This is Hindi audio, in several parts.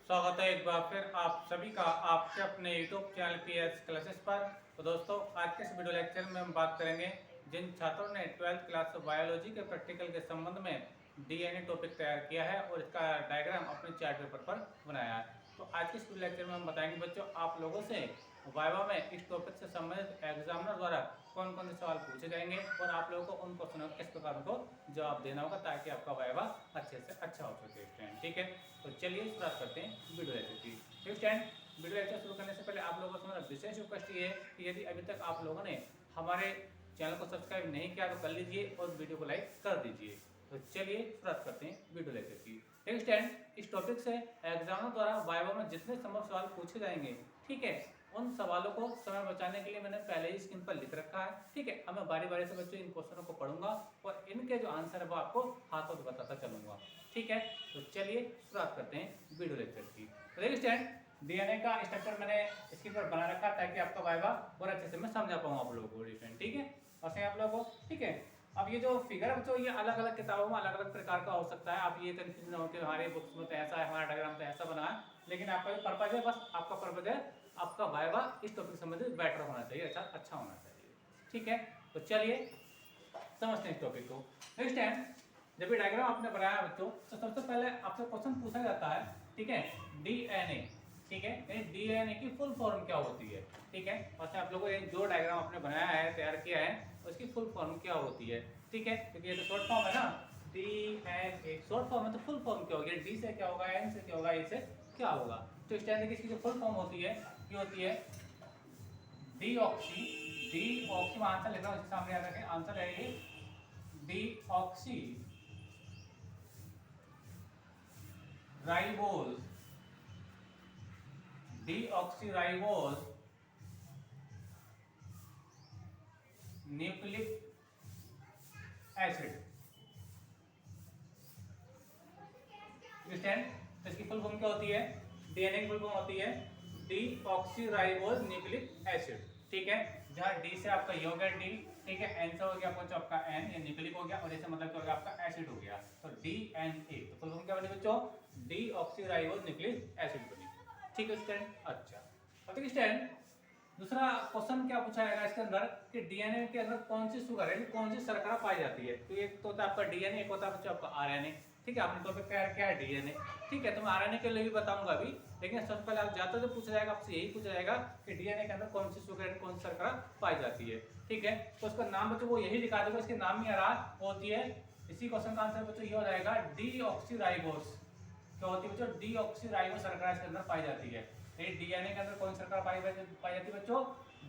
स्वागत है एक बार फिर आप सभी का आपके अपने YouTube चैनल PS क्लासेस पर। तो दोस्तों, आज के इस वीडियो लेक्चर में हम बात करेंगे जिन छात्रों ने 12th क्लास बायोलॉजी के प्रैक्टिकल के संबंध में DNA टॉपिक तैयार किया है और इसका डायग्राम अपने चार्ट पेपर पर बनाया है। तो आज के इस वीडियो लेक्चर में हम बताएंगे बच्चों, आप लोगों से वाइवा में इस टॉपिक से संबंधित एग्जामिनर द्वारा कौन कौन से सवाल पूछे जाएंगे और आप लोगों को उन क्वेश्चनों को किस प्रकार उनको जवाब देना होगा ताकि आपका वाइवा अच्छे से अच्छा हो सके स्टूडेंट। ठीक है, तो चलिए शुरुआत करते हैं वीडियो लेक्चर की। तो स्टूडेंट, वीडियो लेक्चर शुरू करने से पहले आप लोगों से मेरा विशेष रिक्वेस्ट ये है कि यदि अभी तक आप लोगों ने हमारे चैनल को सब्सक्राइब नहीं किया तो कर लीजिए और वीडियो को लाइक कर दीजिए। तो चलिए शुरुआत करते हैं वीडियो लेक्चर की। ठीक स्टूडेंट, इस टॉपिक से एग्जाम द्वारा वाइवा में जितने संभव सवाल पूछे जाएंगे, ठीक है, उन सवालों को समय बचाने के लिए मैंने पहले ही स्क्रीन पर लिख रखा है। ठीक है, अब मैं बारी बारी से बच्चों इन क्वेश्चनों को पढ़ूंगा और इनके जो आंसर है वो आपको हाथों से बताता चलूंगा। ठीक है, तो चलिए शुरुआत करते हैं वीडियो लेक्चर की। तो देखिए स्टूडेंट, डीएनए का स्ट्रक्चर मैंने स्क्रीन पर बना रखा ताकि आपका वाइवा और अच्छे से मैं समझा पाऊँ आप लोगों को स्टूडेंट। ठीक है, और सही आप लोगों को। ठीक है, अब ये जो फिगर है बच्चों, ये अलग अलग किताबों में अलग अलग प्रकार का हो सकता है। आप ये कंफ्यूजन हो कि हमारे बुक्स में तो ऐसा है, हमारा डायग्राम तो ऐसा बना है, लेकिन आपका जो पर्पज है, बस आपका पर्पज है आपका वाइवा इस टॉपिक से संबंधित बेटर होना चाहिए, अच्छा होना चाहिए। ठीक है, तो चलिए समझते हैं इस टॉपिक को। नेक्स्ट टाइम जब ये डायग्राम आपने बनाया बच्चों, तो सबसे पहले आपसे क्वेश्चन पूछा जाता है, ठीक है, डीएनए। ठीक है, डीएनए की फुल फॉर्म क्या होती है। ठीक है, और आप लोगों को जो डायग्राम आपने बनाया है, तैयार किया है, उसकी फुल फॉर्म क्या होती है। ठीक है, क्योंकि ये तो शॉर्ट फॉर्म है ना, डीएनए शॉर्ट फॉर्म है, तो फुल फॉर्म क्या होगी, डी से क्या होगा, एन से क्या होगा, ए से क्या होगा। तो इस टाइम इसकी जो फुल फॉर्म होती है ये होती है डीऑक्सी। डीऑक्सी में आंसर लिख रहा हूं, इसके सामने याद रखें, आंसर है ये deoxy ribose. Deoxyribose nucleic acid. तो इसकी फुल फॉर्म क्या होती है, डीएनए की फुल फॉर्म होती है डीऑक्सीराइबोज न्यूक्लिक एसिड। ठीक है, जहां डी से आपका ये हो गया डी, ठीक है, एन से हो गया कुछ आपका एन, ये न्यूक्लिक हो गया, और जैसे मतलब क्या हो गया आपका एसिड हो गया, तो डीएनए। तो फुल फॉर्म क्या बनी बच्चों, डीऑक्सीराइबोज न्यूक्लिक एसिड बनी। ठीक है स्टूडेंट, अच्छा। अब देखिए स्टूडेंट, दूसरा क्वेश्चन क्या पूछा जाएगा इसके अंदर कि डीएनए के अंदर कौन सी शुगर यानी कौन सी शर्करा पाई जाती है। तो एक तो होता है आपका डीएनए, एक होता है बच्चों आपका आरएनए। ठीक है, आपने टॉपिक तैयार किया है डीएनए। ठीक है, तो मैं आरएनए के लिए भी बताऊंगा अभी, लेकिन सबसे पहले आप जाते तो पूछा जाएगा, आपसे यही पूछा जाएगा कि डीएनए के अंदर कौन सी शुगर यानी कौन सी शर्करा पाई जाती है। ठीक है, तो उसका नाम बच्चों वो यही लिखा देगा, इसके नाम में आ रहा होती है। इसी क्वेश्चन का आंसर बच्चों ये हो जाएगा डीऑक्सीराइबोस। क्या होती है बच्चों, डीऑक्सीराइबोस शर्करा इसके अंदर पाई जाती है। डीएनए के अंदर कौन सी शर्करा पाई जाती है बच्चों,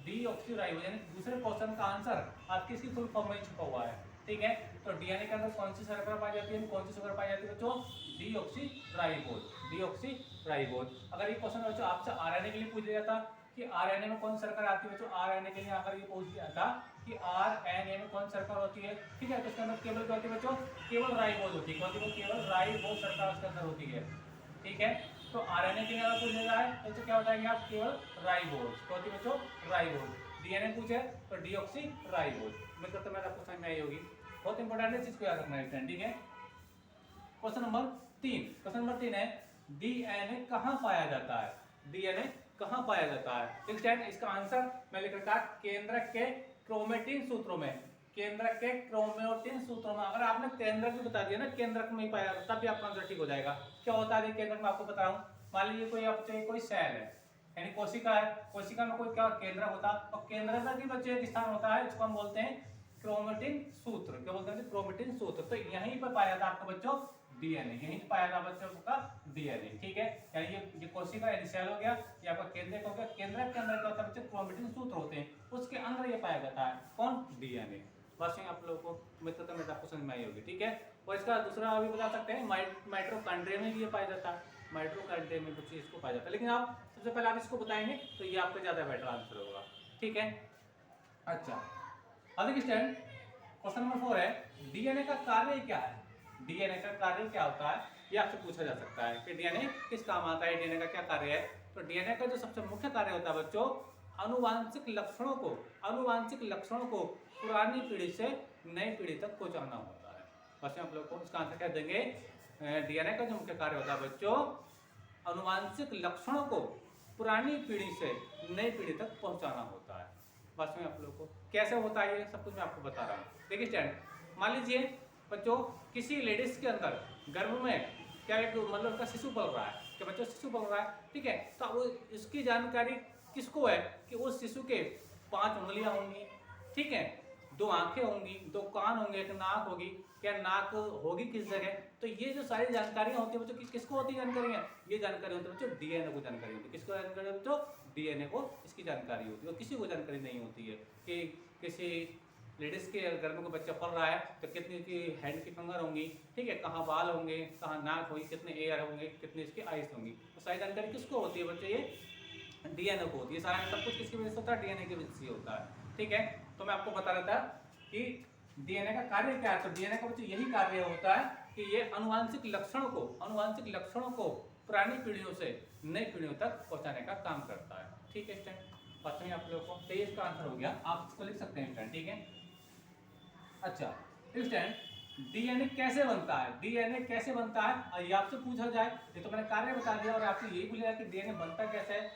डीऑक्सीराइबोस। यानी दूसरे क्वेश्चन का आंसर आपकी इसकी फुल फॉर्म में छुपा हुआ है। ठीक है, तो डीएनए के अंदर कौन सी शर्करा पाई जाती है, कौन सी शुगर पाई जाती है बच्चों, डीऑक्सीराइबोस। डीऑक्सीराइबोस। अगर ये क्वेश्चन बच्चों आपसे आरएनए के लिए पूछ दिया जाता कि आरएनए में कौन सी शर्करा आती है बच्चों, आरएनए के लिए अगर ये पूछ दिया था कि आरएनए में कौन सी शर्करा होती है, ठीक है, तो इसके अंदर केवल क्या होती है बच्चों, केवल राइबोस होती है। कौन सी, केवल राइबोस शर्करा उसके अंदर होती है। ठीक है, तो आरएनए के लिए अगर पूछा जाए तो क्या हो जाएंगे आप, केवल राइबोस। कौन सी बच्चों, राइबोस। डीएनए पूछे तो डीऑक्सीराइबोस। मैं तो मैं आपको समझ में आई होगी, बहुत इंपॉर्टेंट है, चीज को याद रखना है। ठीक है, क्वेश्चन नंबर 3। क्वेश्चन नंबर 3 है डीएनए कहां पाया जाता है। डीएनए कहां पाया जाता है। ठीक है, इसका आंसर मैं लिख रखा केंद्रक के क्रोमेटिन सूत्रों में। केंद्रक के क्रोमेटिन सूत्रों में। अगर आपने केंद्रक भी बता दिया ना, केंद्रक में ही पाया जाता, तब भी आपका आंसर ठीक हो जाएगा। क्या होता है केंद्रक में, आपको बता रहा हूं। मान लीजिए कोई आपके कोई सेल है यानी कोशिका है, कोशिका में कोई क्या केंद्रक होता है, और केंद्रक के बच्चे एक स्थान होता है जिसको हम बोलते हैं क्रोमेटिन सूत्र। क्या बोलते हैं, क्रोमेटिन सूत्र। तो यहीं पर पाया जाता है आपका बच्चों डीएनए, यहीं पाया जाता बच्चों का डीएनए। ठीक है, यानी ये कोशिका यानी सेल हो गया, ये आपका केंद्रक हो गया। केंद्रक के अंदर क्या होता है बच्चों, क्रोमेटिन सूत्र होते हैं, उसके अंदर ये पाया जाता है कौन, डीएनए। बस आप लोगों को मित्रता में आपको समझ में आई होगी। ठीक है, और इसका दूसरा अभी बता सकते हैं माइटोकॉन्ड्रिया में भी ये पाया जाता है। माइटोकॉन्ड्रिया में कुछ इसको पाया जाता है, लेकिन आप सबसे पहले आप इसको बताएंगे तो ये आपका ज्यादा बेटर आंसर होगा। ठीक है, अच्छा। अब देखिए स्टूडेंट, क्वेश्चन नंबर 4 है डीएनए का कार्य क्या है। डीएनए का कार्य क्या होता है, ये आपसे पूछा जा सकता है कि डीएनए किस काम आता है, डीएनए का क्या कार्य है। तो डीएनए का जो सबसे मुख्य कार्य होता है बच्चों, आनुवांशिक लक्षणों को पुरानी पीढ़ी से नई पीढ़ी तक पहुंचाना होता है। बस आप लोग को इसका आंसर क्या देंगे, डीएनए का जो मुख्य कार्य होता है बच्चों, अनुवांशिक लक्षणों को पुरानी पीढ़ी से नई पीढ़ी तक पहुंचाना होता है। बस में आप लोगों को कैसे होता है ये सब कुछ मैं आपको बता रहा हूँ। देखिए स्टैंड, मान लीजिए बच्चों किसी लेडीज के अंदर गर्भ में क्या एक मतलब उसका शिशु पल रहा है, कि बच्चों शिशु पल रहा है, ठीक है। तो वो इसकी जानकारी किसको है कि उस शिशु के 5 उंगलियां होंगी, ठीक है, 2 आंखें होंगी, 2 कान होंगे, एक नाक होगी, क्या नाक होगी किस जगह। तो ये जो सारी जानकारियां होती है बच्चों किसको होती है जानकारियां, ये जानकारी होती है बच्चों डीएनए को जानकारी होती है। किसको जानकारी होती है बच्चों, डीएनए को इसकी जानकारी होती है। और किसी को जानकारी नहीं होती है कि किसी लेडीज के घर में कोई बच्चा पल रहा है तो कितनी की हैंड की फिंगर होंगी, ठीक है, कहाँ बाल होंगे, कहाँ नाक होगी, कितने एयर होंगे, कितनी इसकी आइस होंगी। तो सारी जानकारी किसको होती है बच्चे, ये डीएनए को होती है। सारा सब कुछ किसकी वजह से होता है, डीएनए की वजह से होता है, ठीक है। तो मैं आपको बता रहा था कि डीएनए का कार्य क्या है। तो डीएनए का बच्चे यही कार्य होता है कि ये अनुवांशिक लक्षणों को पुरानी पीढ़ियों से नई पीढ़ियों तक पहुंचाने का काम करता है, ठीक है स्टूडेंट। पता नहीं आप लोगों को, तो ये इसका आंसर हो गया, आप इसको लिख सकते हैं स्टूडेंट, ठीक है। अच्छा स्टूडेंट, डीएनए कैसे बनता है, डीएनए कैसे बनता है, ये आपसे पूछा जाए, ये तो मैंने कार्य बता दिया और आपसे यही पूछा कि डीएनए बनता कैसे है।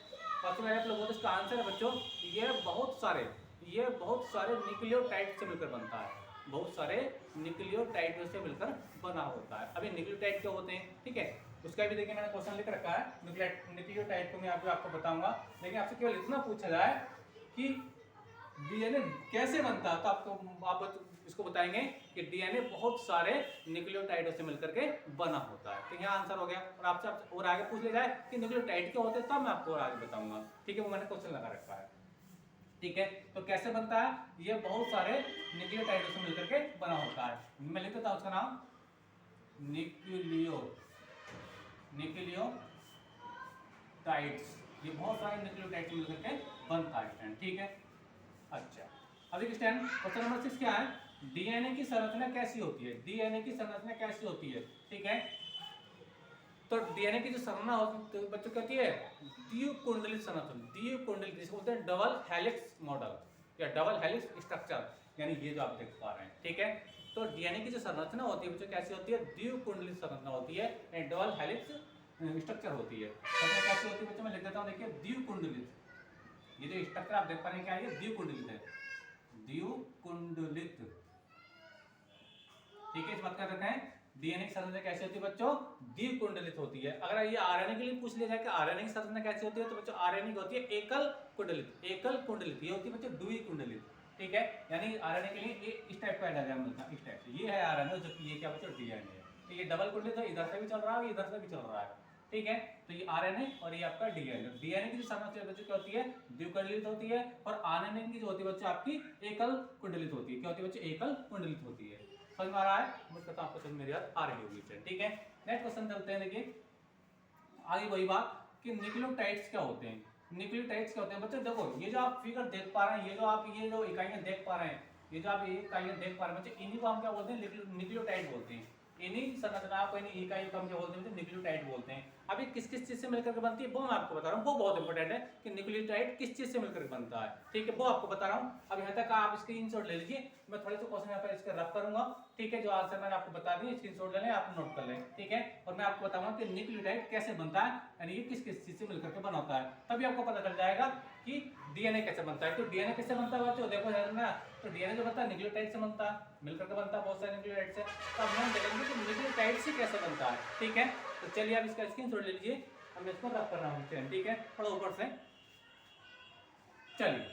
तो मैंने आप लोगों को इसका आंसर है बच्चों, ये बहुत सारे न्यूक्लियोटाइड से मिलकर बनता है, बहुत सारे न्यूक्लियोटाइड से मिलकर बना होता है। अभी न्यूक्लियोटाइड क्या होते हैं, ठीक है, उसका भी देखिए मैंने क्वेश्चन लिख रखा है। न्यूक्लियोटाइड को मैं आपको बताऊंगा, लेकिन आपसे केवल इतना पूछा जाए कि डीएनए कैसे बनता है, तो आप इसको बताएंगे कि डीएनए बहुत सारे न्यूक्लियोटाइडों से मिलकर के बना होता है। तो यहाँ आंसर हो गया। और आपसे और आगे पूछ लिया जाए कि न्यूक्लियोटाइड क्या होते हैं, तब मैं आपको आगे बताऊंगा, ठीक है, वो मैंने क्वेश्चन लगा रखा है, ठीक है। तो कैसे बनता है, ये बहुत सारे न्यूक्लियोटाइडों से मिलकर के बना होता है। मैं लिख देता हूं उसका नाम, न्यूक्लियोटाइड्स। ये बहुत सारे न्यूक्लियोटाइड से मिलकर के बनता है, ठीक है। अच्छा, अभी क्वेश्चन नंबर 6 क्या है, डीएनए की संरचना कैसी होती है, डीएनए की संरचना कैसी होती है, ठीक है। तो डीएनए की जो संरचना होती है बच्चों कहती है द्विकुंडलित संरचना, द्विकुंडलित, जिसको बोलते हैं डबल हेलिक्स मॉडल या डबल हेलिक्स स्ट्रक्चर, यानी ये जो आप देख पा रहे हैं, ठीक है। तो डीएनए की जो संरचना होती है बच्चों कैसी होती है, द्विकुंडलित संरचना होती है, डबल हेलिक्स स्ट्रक्चर होती है। कैसी होती है बच्चों, मैं लिख देता हूं, देखिए द्विकुंडलित, ये जो स्ट्रक्चर आप देख पा रहे हैं क्या है, द्विकुंडलित है, द्विकुंडलित, ठीक है। इस बात का रखना है, डीएनए की संरचना कैसी होती है बच्चों, द्विकुंडलित होती है। अगर ये आरएनए के लिए पूछ लिया जाए कि आरएनए की संरचना कैसी होती है, तो बच्चों आरएनए की होती है एकल कुंडलित, एकल कुंडलित, ये होती है बच्चों द्विकुंडलित, ठीक है। यानी आरएनए के लिए इस टाइप का डायग्राम मिलता है, इस टाइप से, ये है आरएनए, जबकि ये क्या बच्चों डीएनए है। तो ये डबल कुंडलित है, इधर से भी चल रहा है, इधर से भी चल रहा है, ठीक है। तो ये आरएनए और ये आपका डीएनए, डीएनए की जो संरचना बच्चों क्या होती है, द्विकुंडलित होती है, और आरएनए की जो होती है बच्चों आपकी एकल कुंडलित होती है। क्या होती है बच्चों, एकल कुंडलित होती है। समझ में आ रहा है, मुझे पता आपको समझ मेरी बात आ रही होगी, ठीक है। नेक्स्ट क्वेश्चन चलते हैं, देखिए आगे वही बात कि न्यूक्लियोटाइड्स क्या होते हैं, न्यूक्लियोटाइड्स क्या होते हैं बच्चों। देखो ये जो आप फिगर देख पा रहे हैं, ये जो इकाइयां देख पा रहे हैं, ये जो आप ये इकाइयां देख पा रहे हैं बच्चों, इन्हीं को हम क्या बोलते हैं, न्यूक्लियोटाइड बोलते हैं। इन्हीं संरचना को, इन्हीं इकाइयों को हम क्या बोलते हैं, न्यूक्लियोटाइड बोलते हैं। अभी किस किस चीज से मिलकर के बनती है वो मैं आपको बता रहा हूँ, वो बहुत इंपॉर्टेंट है कि न्यूक्लियोटाइड किस चीज से मिलकर बनता है, ठीक है, वो आपको बता रहा हूँ। अब यहाँ तक आप स्क्रीनशॉट ले लीजिए, मैं थोड़े से क्वेश्चन यहाँ पर इसके रफ करूंगा, ठीक है। जो आंसर मैंने आपको बता दिए, स्क्रीनशॉट ले लें, आप नोट कर लें, ठीक है। और मैं आपको बताऊंगा कि न्यूक्लियोटाइड कैसे बनता है, यानी ये किस किस चीज से मिलकर के बना होता है, तभी आपको पता चल जाएगा कि डीएनए कैसे बनता है। तो डीएनए कैसे बनता है बच्चों, देखो ना, तो डीएनए जो बनता है न्यूक्लियोटाइड से बनता है, मिलकर के बनता है बहुत सारे न्यूक्लियोटाइड से। तो अब हम देखेंगे कि न्यूक्लियोटाइड से कैसे बनता है, ठीक है। तो चलिए आप इसका स्क्रीनशॉट ले लीजिए, मैं इसको रफ कर रहा हूँ, ठीक है, थोड़ा ऊपर से, चलिए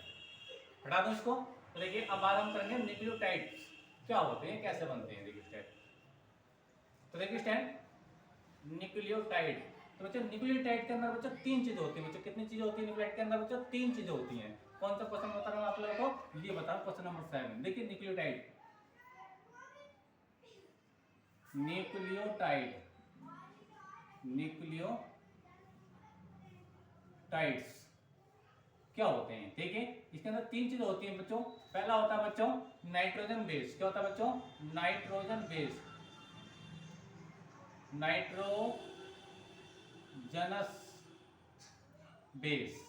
हटा दो इसको। तो देखिए अब बात हम करेंगे न्यूक्लियोटाइड क्या होते हैं, कैसे बनते हैं। देखिए स्टैंड, तो देखिए स्टैंड, न्यूक्लियोटाइड, तो बच्चों न्यूक्लियोटाइड के अंदर बच्चों 3 चीजें होती हैं। बच्चों कितनी चीजें होती है न्यूक्लियोटाइड के अंदर बच्चों, 3 चीजें होती हैं। कौन सा क्वेश्चन बता रहा हूँ आप लोगों को, ये बता रहा हूँ, क्वेश्चन नंबर 7। देखिए न्यूक्लियोटाइड, न्यूक्लियोटाइड्स क्या होते हैं, ठीक है। इसके अंदर 3 चीजें होती हैं बच्चों। पहला होता है बच्चों नाइट्रोजन बेस, क्या होता है बच्चों, नाइट्रोजन बेस, नाइट्रोजनस बेस,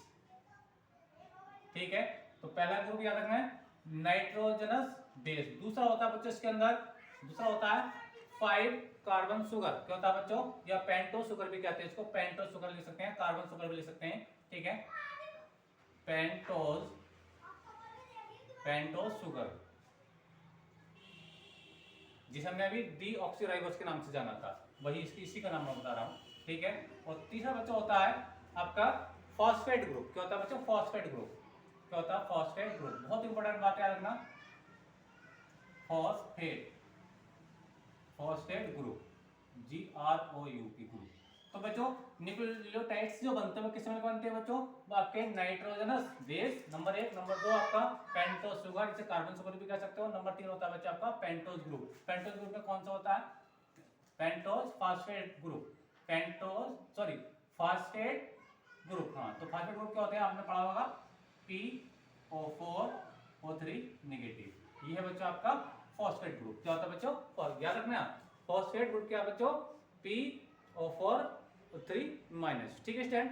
ठीक है। तो पहला ग्रुप याद रखना है, नाइट्रोजनस बेस। दूसरा होता है बच्चों इसके अंदर, दूसरा होता है 5 कार्बन शुगर, क्या होता है बच्चों, या पेंटोस शुगर भी कहते हैं इसको, पेंटोस शुगर लिख सकते हैं, कार्बन शुगर भी लिख सकते हैं, ठीक है, पेंटोस शुगर, जिसे हमने अभी डीऑक्सीराइबोस के नाम से जाना था, वही इसी का नाम मैं बता रहा हूँ, ठीक है। और तीसरा बच्चा होता है आपका फॉस्फेट ग्रुप, क्या होता है बच्चों, फॉस्फेट ग्रुप, क्या होता है फॉस्फेट ग्रुप, बहुत इंपॉर्टेंट बात याद रखना, फॉस्फेट ग्रुप, GROUP ग्रुप। तो बच्चों न्यूक्लियोटाइड्स जो बनते हैं वो किस में बनते हैं बच्चों, वो आपके नाइट्रोजनस बेस, नंबर 1, नंबर 2 आपका पेंटोस शुगर, इसे कार्बन शुगर भी कह सकते हो, नंबर 3 होता है बच्चा आपका पेंटोस ग्रुप। पेंटोस ग्रुप में कौन सा होता है, pentose phosphate group, phosphate group, हाँ, तो फास्फेट ग्रुप क्या होते हैं आपने पढ़ा होगा, PO4O3 नेगेटिव, ये है बच्चों आपका फॉस्फेट ग्रुप, क्या होता है बच्चों, याद रखना, फॉस्फेट ग्रुप क्या है बच्चों, PO4O3 माइनस, ठीक है स्टूडेंट।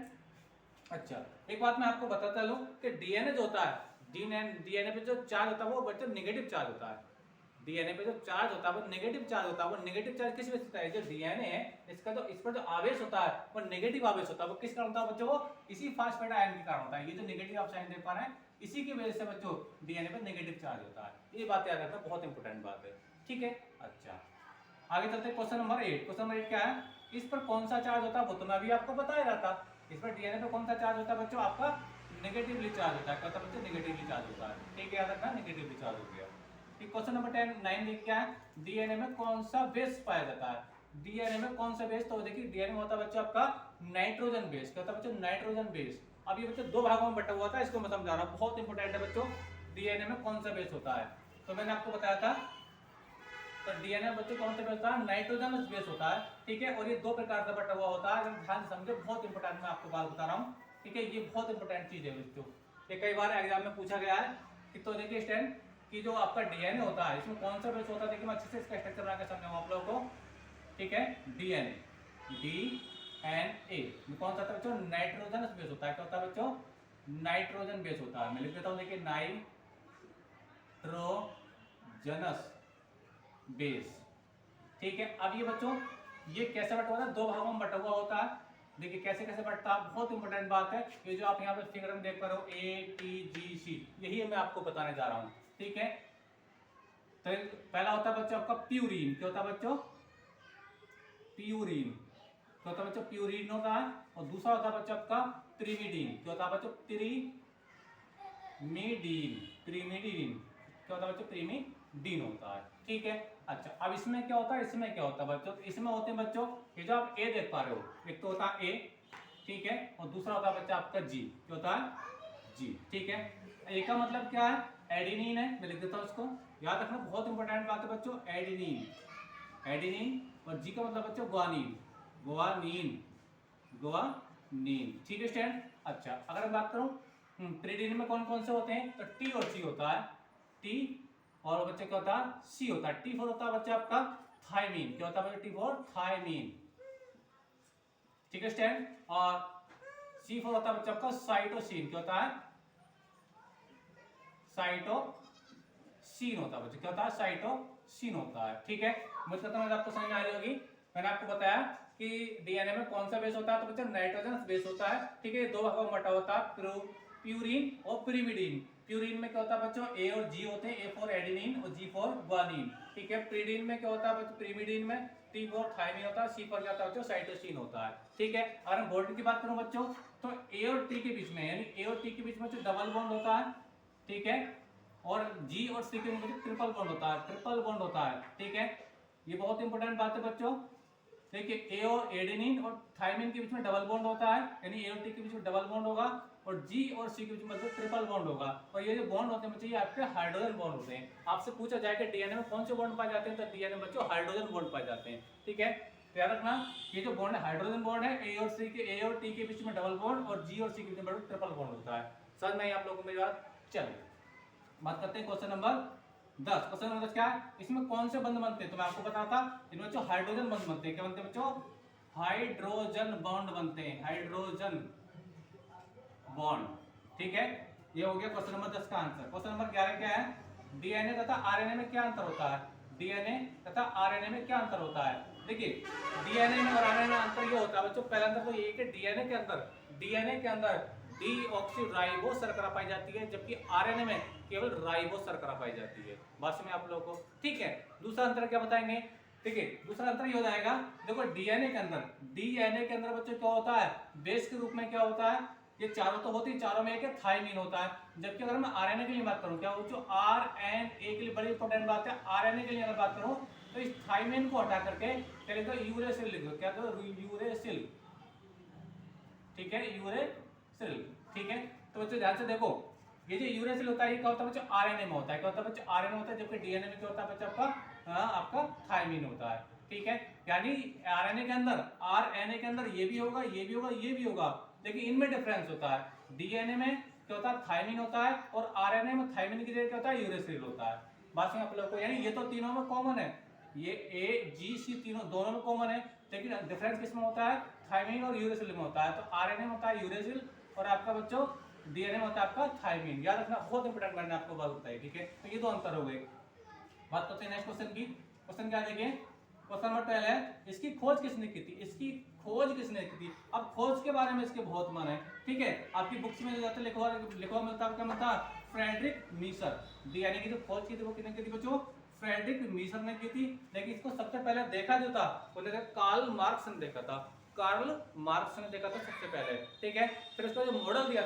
अच्छा, एक बात मैं आपको बताता चलूं कि डीएनए जो होता है, डीएनए पे जो चार्ज होता है वो बच्चों नेगेटिव चार्ज होता है, डीएनए पे जो चार्ज होता है वो नेगेटिव चार्ज होता है, वो नेगेटिव चार्ज किस वजह से होता है, जो डीएनए है इसका जो इस पर जो आवेश होता है वो नेगेटिव आवेश होता है, वो किस कारण होता है बच्चों, वो इसी फास्फेट आयन के कारण होता है, ये जो नेगेटिव आप साइन देख पा रहे हैं इसी की वजह से बच्चों डीएनए पे नेगेटिव चार्ज होता है, ये बात याद रखना, बहुत इंपॉर्टेंट बात है, ठीक है। अच्छा, आगे चलते हैं क्वेश्चन नंबर 8। क्वेश्चन नंबर 8 क्या है, इस पर कौन सा चार्ज होता है, वो तो मैं अभी आपको बता ही रहा था, इस पर डीएनए पे कौन सा चार्ज होता है बच्चों, आपका नेगेटिवली चार्ज होता है, क्या होता है बच्चों, नेगेटिवली चार्ज होता है, ठीक है, याद रखना नेगेटिवली चार्ज हो गया। क्वेश्चन नंबर 9 देख क्या है, डीएनए में कौन सा बेस पाया जाता है, डीएनए में कौन सा बेस, तो देखिए डीएनए में होता है बच्चों आपका नाइट्रोजन बेस, क्या होता है बच्चों, नाइट्रोजन बेस। अब ये बच्चों दो भागों में बटा हुआ था, इसको मैं समझा रहा हूँ, बहुत इंपॉर्टेंट है बच्चों, डीएनए में कौन सा बेस होता है, तो मैंने आपको बताया था, तो डीएनए बच्चों कौन सा बेस होता है, नाइट्रोजन बेस होता है, ठीक है, और ये दो प्रकार का बटा हुआ होता है, अगर ध्यान से समझे, बहुत इंपॉर्टेंट मैं आपको बात बता रहा हूँ, ठीक है, ये बहुत इंपॉर्टेंट चीज है बच्चों, ये कई बार एग्जाम में पूछा गया है कि, तो देखिए स्टूडेंट कि जो आपका डीएनए होता है इसमें कौन सा बेस होता है, देखिए मैं अच्छे से इसका स्ट्रक्चर बना के समझाऊंगा आप लोगों को, ठीक है, डीएनए में कौन सा होता है बच्चों, नाइट्रोजन बेस होता है, क्या होता है बच्चों, नाइट्रोजन बेस होता है, मैं लिख देता हूँ, देखिए नाइट्रोजनस बेस, ठीक है। अब ये बच्चों ये कैसे बटा हुआ है, दो भागों में बटा हुआ होता है, देखिए कैसे कैसे बढ़ता है, बहुत इंपॉर्टेंट बात है, ये जो आप यहाँ पे फिगर में देख पा रहे हो ATGC, यही मैं आपको बताने जा रहा हूँ, ठीक है। तो पहला होता है बच्चों आपका प्यूरिन, क्या होता है बच्चों, प्यूरिन, क्या होता है बच्चों, प्यूरिन होता है, और दूसरा होता है बच्चों आपका प्रिमिडीन, क्या होता है बच्चों, प्रिमिडीन, क्या होता है बच्चों, प्रिमिडीन होता है, ठीक है। अच्छा, अब इसमें क्या होता है, इसमें क्या होता है बच्चों, इसमें होते हैं बच्चों ये जो आप ए देख पा रहे हो, एक तो होता है ए, ठीक है, और दूसरा होता है बच्चा आपका जी, क्या होता है जी, ठीक है। ए का मतलब क्या है, एडिनिन है, मैं लिख देता हूँ इसको, याद रखना, बहुत इंपॉर्टेंट बात है बच्चों, एडिनिन, और जी का मतलब बच्चों ग्वानिन, ठीक है स्टूडेंट। अच्छा, अगर मैं बात करूं प्रीडिन में कौन कौन से होते हैं, तो टी और सी होता है, टी और बच्चे क्या होता है, सी होता है, टी फोर होता है बच्चा आपका थायमीन, क्या होता है बच्चा, टी फोर थायमीन, ठीक है स्टूडेंट, और सी फोर होता है बच्चा आपका साइटोसिन, क्या होता है, साइटोसिन होता है बच्चा, क्या होता है, साइटोसिन होता है, ठीक है। मुझे आपको समझ में आ रही होगी, मैंने आपको बताया कि डीएनए में कौन सा बेस होता है, तो बच्चा नाइट्रोजन बेस होता है, ठीक है, दो भागों में बटा होता है, प्यूरिन और प्रिमिडीन। प्यूरिन में क्या होता है बच्चों, ए और जी होते हैं, ए फॉर एडेनिन और जी फॉर ग्वानिन, ठीक है। प्रीडिन में क्या होता है बच्चों, प्रिमिडीन में टी फॉर थायमीन होता है, सी फॉर क्या होता है बच्चों, साइटोसिन होता है, ठीक है। अगर मैं बॉन्ड की बात करूं बच्चों, तो ए और टी के बीच में, यानी ए और टी के बीच में जो डबल बॉन्ड होता है, ठीक है, और जी और सी के बीच में ट्रिपल बॉन्ड होता है, ठीक है। ये बहुत इंपॉर्टेंट बात है बच्चों, देखिए ए और एडेनिन और थायमीन के बीच में डबल बॉन्ड होता है, यानी ए और टी के बीच में डबल बॉन्ड होगा, और जी और सी के बीच में ट्रिपल बॉन्ड होगा, और ये जो बॉन्ड होते हैं बच्चों ये आपके हाइड्रोजन बॉन्ड होते हैं। आपसे पूछा जाए कि डीएनए में कौन से बॉन्ड पाए जाते हैं, तो डीएनए में बच्चों हाइड्रोजन बॉन्ड पाए जाते हैं, ठीक है। ध्यान रखना, ये जो बॉन्ड है हाइड्रोजन बॉन्ड है, ए और टी के बीच में डबल बॉन्ड, और जी और सी के बीच में ट्रिपल बॉन्ड होता है। समझ में आई आप लोगों को मेरी बात, चलिए बात करते हैं क्वेश्चन नंबर 10। क्वेश्चन नंबर 10 क्या है, इसमें कौन से बंध बनते हैं, तो मैं आपको बताता, इनमें बच्चों हाइड्रोजन बंध बनते हैं, क्या बनते हैं बच्चों, हाइड्रोजन बॉन्ड बनते हैं, हाइड्रोजन बॉन्ड, ठीक है। ये हो गया क्वेश्चन नंबर 10 का आंसर। क्वेश्चन नंबर 11 क्या है, डीएनए तथा आरएनए में क्या अंतर होता है, डीएनए तथा आरएनए में क्या अंतर होता है, देखिए डीएनए में और आरएनए में अंतर ये होता है बच्चों, पहला अंतर तो ये है कि डीएनए के अंदर डीऑक्सीराइबोस शर्करा पाई जाती है, जबकि आरएनए में केवल राइबोस शर्करा पाई जाती है। बात में आप लोगों को ठीक है। दूसरा अंतर क्या बताएंगे, देखिए दूसरा अंतर ये हो जाएगा, देखो डीएनए के अंदर बच्चों क्या होता है, बेस के रूप में क्या होता है, ये चारों तो होती है, चारों में एक थाइमिन होता है। जबकि अगर मैं आरएनए के लिए बात करूं, क्या जो आरएनए के लिए बड़ी इंपॉर्टेंट बात है, आरएनए के लिए अगर बात करूं तो इस थाइमिन को हटा करके क्या लिखो, यूरेसिल लिखो, क्या करो यूरेसिल, ठीक है यूरेसिल, ठीक है। तो बच्चों ध्यान से देखो, ये जो यूरेसिल होता है ये क्या होता है बच्चों, आरएनए में होता है, क्या होता है बच्चों, आरएनए होता है, जबकि डीएनए में क्या होता है बच्चों आपका थाइमिन होता है, ठीक है। यानी आरएनए के अंदर ये भी होगा, ये भी होगा, ये भी होगा, लेकिन इनमें डिफरेंस होता है। डीएनए में क्या होता है, थाइमिन होता है, और आरएनए में थाइमिन की जगह क्या होता है, यूरेसिल होता है। बात समझ आप लोगों को, यानी ये तो तीनों में कॉमन है, ये ए जी सी तीनों दोनों में कॉमन है, लेकिन डिफरेंस किसमें होता है, थाइमिन और यूरेसिल में होता है। तो आरएनए में होता है यूरेसिल, और आपका बच्चों डीएनए में होता है आपका थाइमिन। याद रखना, बहुत इंपॉर्टेंट, मैंने आपको बात बताई, ठीक है। तो ये दो अंतर हो गए। बात करते हैं नेक्स्ट क्वेश्चन की। क्वेश्चन क्या देखिए, क्वेश्चन नंबर 12 है, इसकी खोज किसने की थी, इसकी खोज किसने की थी। अब खोज के बारे में इसके बहुत मन है, ठीक है। आपकी बुक्स में जो जाता लिखवा मिलता है, क्या मिलता है, फ्रेडरिक मीसर। डीएनए की जो खोज की थी वो किसने की थी बच्चों, फ्रेडरिक मीसर ने की थी। लेकिन इसको सबसे पहले देखा जो था वो देखा कार्ल मार्क्स ने देखा था, कार्ल मार्क्स ने देखा था सबसे पहले, ठीक है। फिर उसका जो मॉडल दिया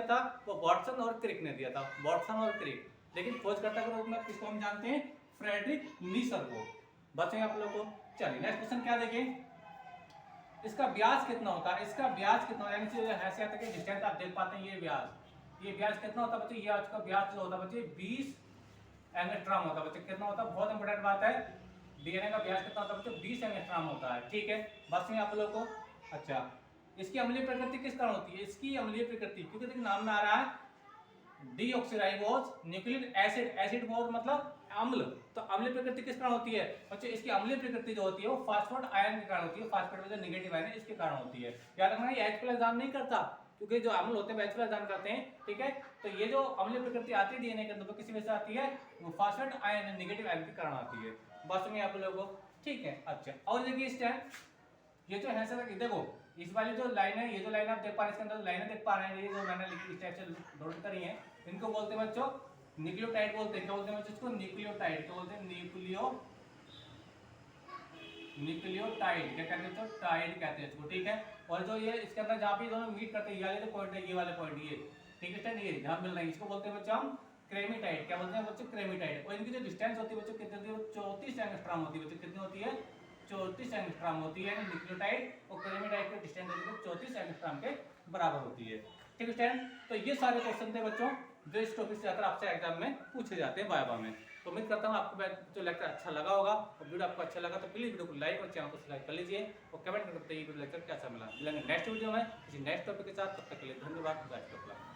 था वो वाटसन और क्रिक ने दिया था, वाटसन और क्रिक। लेकिन खोजकर्ता के रूप में किसको हम जानते हैं, फ्रेडरिक मीसर को। बचे आप लोगों को। चलिए नेक्स्ट क्वेश्चन क्या देखें, इसका ब्याज कितना होता है, इसका ब्याज कितना होता है, यानी ऐसे आता है कि डिस्टेंस आप देख पाते हैं, ये ब्याज कितना होता है बच्चे, ये आज का ब्याज जो होता है बच्चे 20 एंगस्ट्रॉम होता है बच्चे। कितना होता है, बहुत इंपॉर्टेंट बात है, डीएनए का ब्याज कितना होता है बच्चे 20 एंगस्ट्रॉम होता है, ठीक है। बस में आप लोगों को। अच्छा, इसकी अम्लीय प्रकृति किस कारण होती है, इसकी अम्लीय प्रकृति, क्योंकि देखिए नाम में आ रहा है deoxyribose nucleic acid, acid Bose मतलब अम्ल। तो अम्लीय प्रकृति किस कारण होती है बच्चों, इसकी अम्लीय प्रकृति जो होती है वो फास्फोरेट आयन के कारण होती है, फास्फोरेट में जो नेगेटिव आयन है इसके कारण होती है। याद रखना ये H+ दान नहीं करता, क्योंकि जो अम्ल होते हैं H+ दान करते हैं, ठीक है। तो ये जो अम्लीय प्रकृति आती है डीएनए के अंदर वो किसी वजह से आती है, वो फास्फोरेट आयन नेगेटिव आयन के कारण आती है। बस में आप लोगों को, ठीक है। अच्छा, और देखिए इस टाइम ये जो है सर, देखो इस वाली जो लाइन है, ये जो लाइन आप देख पा रहे हैं, इसके अंदर लाइनें देख पा रहे हैं, ये जो मैंने लिखी इस टाइप से नोट करी है, इनको बोलते हैं बच्चों न्यूक्लियोटाइड बोलते हैं। क्या बोलते हैं बच्चों इसको, न्यूक्लियोटाइड। क्या बोलते हैं, न्यूक्लियोटाइड। क्या कहते हैं बच्चों, टाइड कहते हैं इसको, ठीक है। और जो ये इसके अंदर जहाँ भी दोनों मीट करते हैं, ये वाले जो पॉइंट है, ये वाले पॉइंट, ये ठीक है, ये जहाँ मिल रहा है, इसको बोलते हैं बच्चों हम क्रेमिटाइड। क्या बोलते हैं बच्चों, क्रेमिटाइड। और इनकी जो डिस्टेंस होती है बच्चों कितनी होती है, 34 एंगस्ट्रॉम होती है बच्चों। कितनी होती है, 34 एंगस्ट्रॉम होती है। न्यूक्लियोटाइड और क्रेमिटाइड की डिस्टेंस 34 एंगस्ट्रॉम के बराबर होती है, ठीक है स्टूडेंट। तो ये सारे क्वेश्चन थे बच्चों जो इस टॉपिक से जाकर आपसे एग्जाम में पूछे जाते हैं वाइवा में। तो उम्मीद करता हूँ आपको जो लेक्चर अच्छा लगा होगा, और वीडियो आपको अच्छा लगा तो प्लीज वीडियो को लाइक और चैनल को सब्सक्राइब कर लीजिए, और कमेंट करके बताइए वीडियो लेक्चर कैसा मिला। मिलेंगे नेक्स्ट वीडियो में किसी नेक्स्ट टॉपिक के साथ, तब तक के लिए धन्यवाद।